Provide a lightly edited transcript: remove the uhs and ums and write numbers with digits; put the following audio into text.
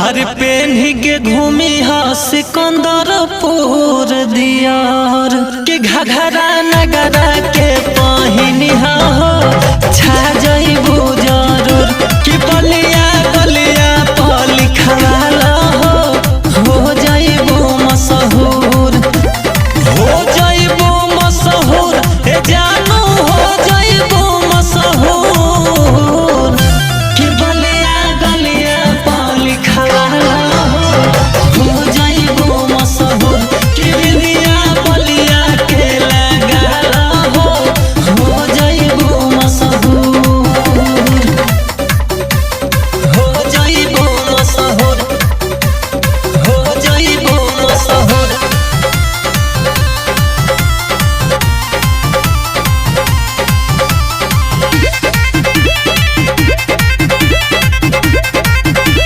हर पेन्ही के घूमी हा सिकंदरपुर दियार के घघरा नगरा के पहिनी हा हो छा जइबू जरूर कि बलिया